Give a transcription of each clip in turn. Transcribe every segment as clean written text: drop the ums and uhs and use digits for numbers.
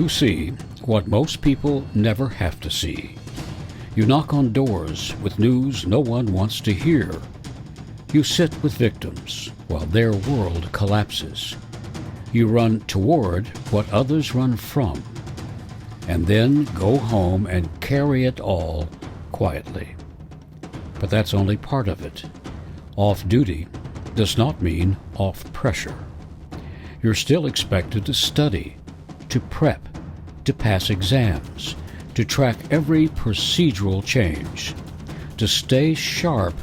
You see what most people never have to see. You knock on doors with news no one wants to hear. You sit with victims while their world collapses. You run toward what others run from, and then go home and carry it all quietly. But that's only part of it. Off duty does not mean off pressure. You're still expected to study, to prep, to pass exams, to track every procedural change, to stay sharp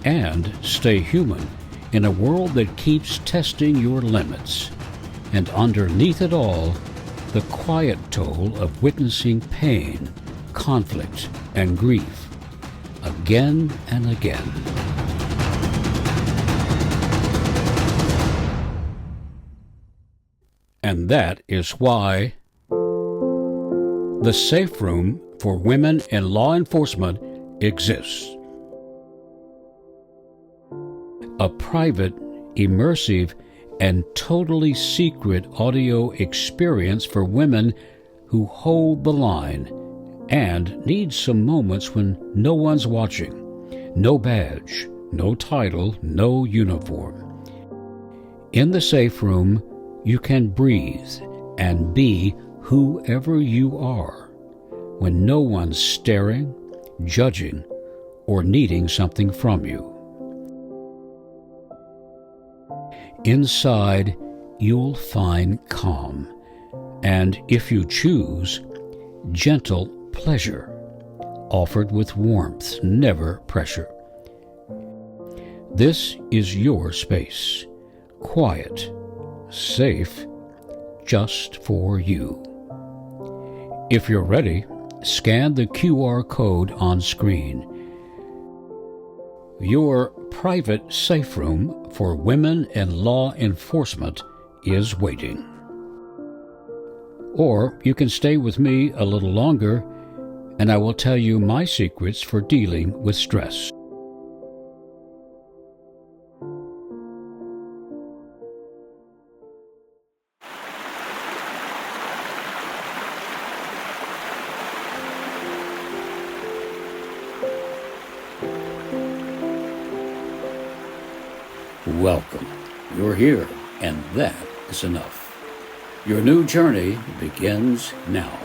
and stay human in a world that keeps testing your limits. And underneath it all, the quiet toll of witnessing pain, conflict, and grief, again and again. And that is why the safe room for women in law enforcement exists. A private, immersive, and totally secret audio experience for women who hold the line and need some moments when no one's watching, no badge, no title, no uniform. In the safe room, you can breathe and be whoever you are when no one's staring, judging, or needing something from you. Inside, you'll find calm, and if you choose, gentle pleasure, offered with warmth, never pressure. This is your space, quiet, safe, just for you. If you're ready, scan the QR code on screen. Your private safe room for women in law enforcement is waiting. Or you can stay with me a little longer, and I will tell you my secrets for dealing with stress. Welcome. You're here, and that is enough. Your new journey begins now.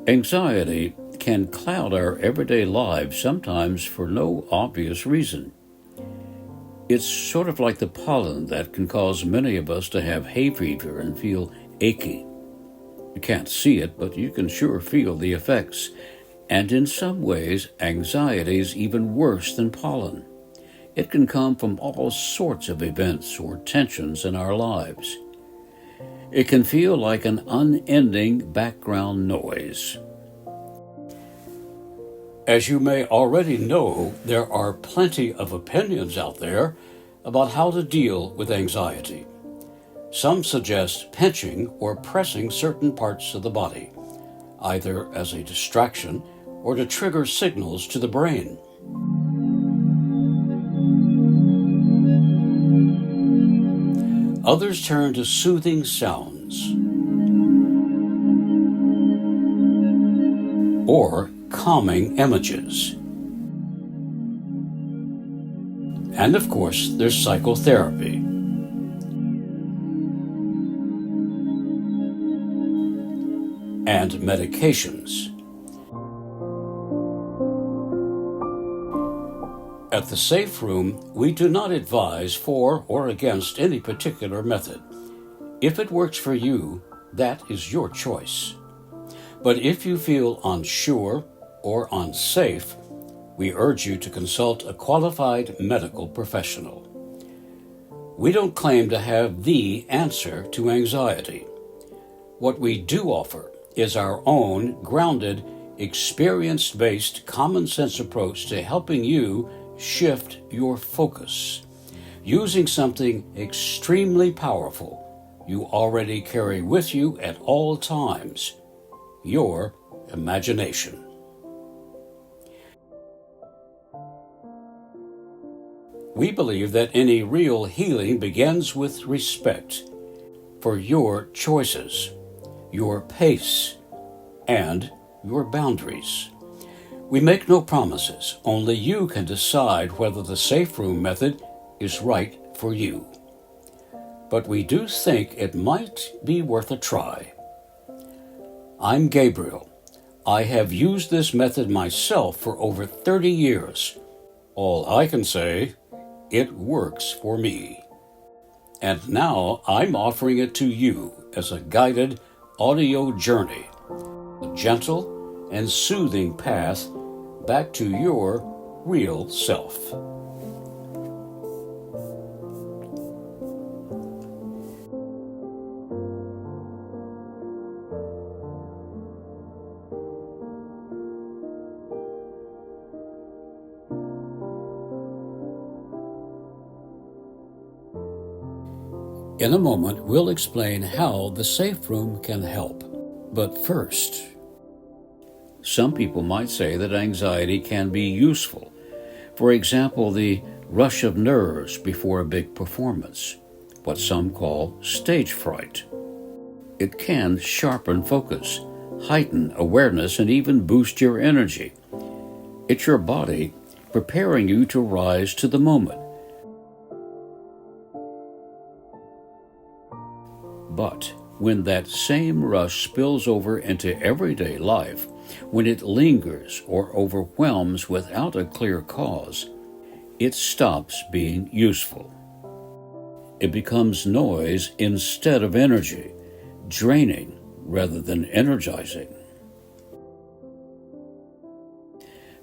Anxiety can cloud our everyday lives, sometimes for no obvious reason. It's sort of like the pollen that can cause many of us to have hay fever and feel achy. You can't see it, but you can sure feel the effects. And in some ways, anxiety is even worse than pollen. It can come from all sorts of events or tensions in our lives. It can feel like an unending background noise. As you may already know, there are plenty of opinions out there about how to deal with anxiety. Some suggest pinching or pressing certain parts of the body, either as a distraction or to trigger signals to the brain. Others turn to soothing sounds or calming images. And of course, there's psychotherapy. And medications. At the Safe Room, we do not advise for or against any particular method. If it works for you, that is your choice. But if you feel unsure or unsafe, we urge you to consult a qualified medical professional. We don't claim to have the answer to anxiety. What we do offer is our own grounded, experience-based, common-sense approach to helping you shift your focus using something extremely powerful you already carry with you at all times: your imagination. We believe that any real healing begins with respect. for your choices, your pace, and your boundaries. We make no promises, only you can decide whether the safe room method is right for you. But we do think it might be worth a try. I'm Gabriel. I have used this method myself for over 30 years. All I can say, it works for me. And now I'm offering it to you as a guided audio journey, a gentle and soothing path back to your real self. In a moment, we'll explain how the safe room can help. But first, some people might say that anxiety can be useful. For example, the rush of nerves before a big performance, what some call stage fright. It can sharpen focus, heighten awareness, and even boost your energy. It's your body preparing you to rise to the moment. But when that same rush spills over into everyday life, when it lingers or overwhelms without a clear cause, it stops being useful. It becomes noise instead of energy, draining rather than energizing.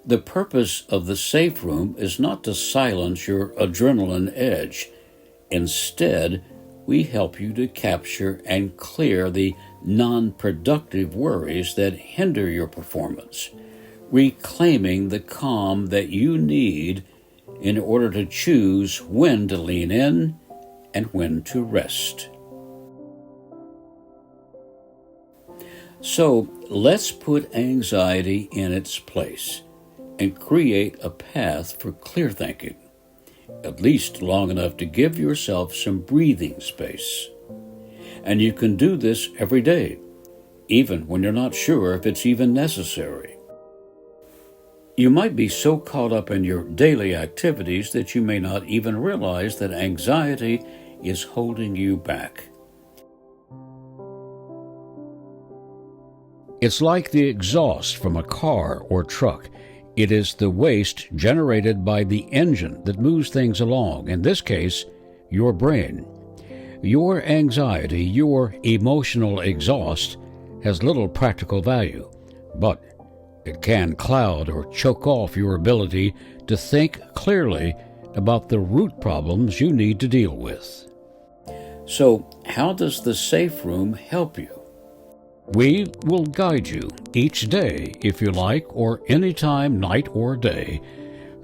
The purpose of the safe room is not to silence your adrenaline edge. Instead, we help you to capture and clear the non-productive worries that hinder your performance, reclaiming the calm that you need in order to choose when to lean in and when to rest. So let's put anxiety in its place and create a path for clear thinking, at least long enough to give yourself some breathing space. And you can do this every day, even when you're not sure if it's even necessary. You might be so caught up in your daily activities that you may not even realize that anxiety is holding you back. It's like the exhaust from a car or truck. It is the waste generated by the engine that moves things along, in this case, your brain. Your anxiety, your emotional exhaust, has little practical value, but it can cloud or choke off your ability to think clearly about the root problems you need to deal with. So, how does the safe room help you? We will guide you each day, if you like, or anytime, night or day,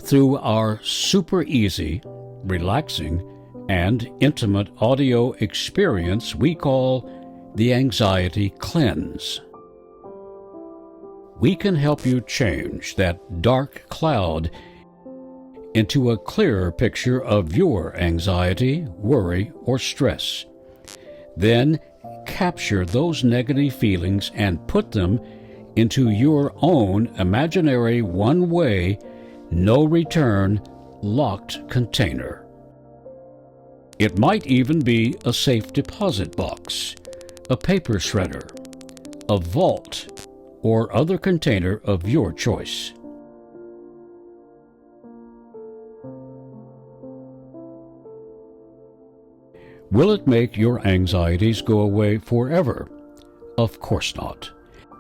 through our super easy, relaxing, and intimate audio experience we call the Anxiety Cleanse. We can help you change that dark cloud into a clearer picture of your anxiety, worry, or stress. Then capture those negative feelings and put them into your own imaginary one-way, no-return, locked container. It might even be a safe deposit box, a paper shredder, a vault, or other container of your choice. Will it make your anxieties go away forever? Of course not.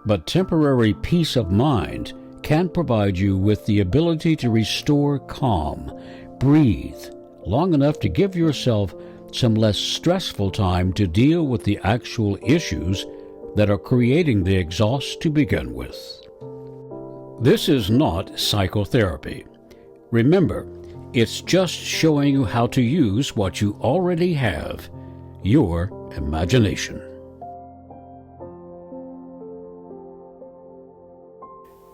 But temporary peace of mind can provide you with the ability to restore calm, breathe long enough to give yourself some less stressful time to deal with the actual issues that are creating the exhaust to begin with. This is not psychotherapy. Remember, it's just showing you how to use what you already have, your imagination.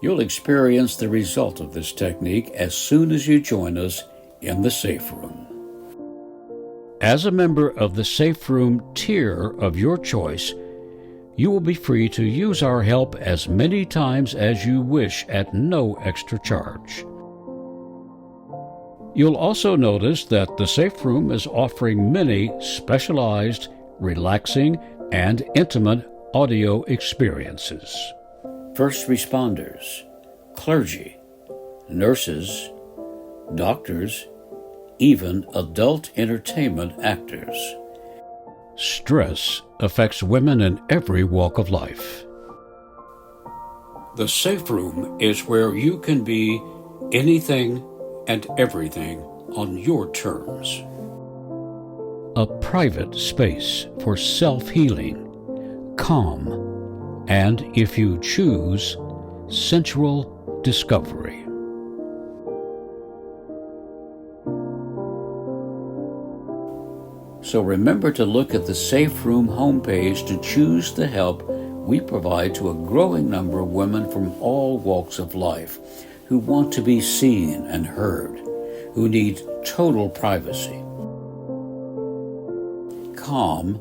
You'll experience the result of this technique as soon as you join us in the safe room. As a member of the Safe Room tier of your choice, you will be free to use our help as many times as you wish at no extra charge. You'll also notice that the Safe Room is offering many specialized, relaxing, and intimate audio experiences. First responders, clergy, nurses, doctors, even adult entertainment actors. Stress affects women in every walk of life. The Safe Room is where you can be anything and everything on your terms. A private space for self-healing, calm, and, if you choose, sensual discovery. So remember to look at the Safe Room homepage to choose the help we provide to a growing number of women from all walks of life who want to be seen and heard, who need total privacy, calm,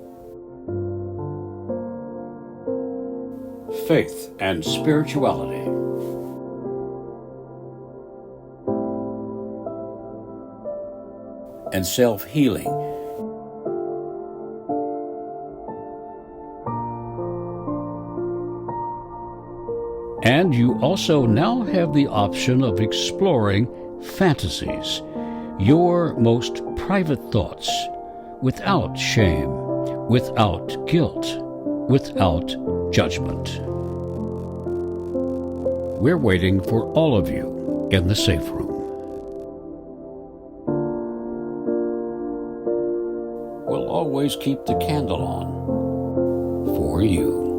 faith and spirituality, and self-healing. And you also now have the option of exploring fantasies, your most private thoughts, without shame, without guilt, without judgment. We're waiting for all of you in the Safe Room. We'll always keep the candle on for you.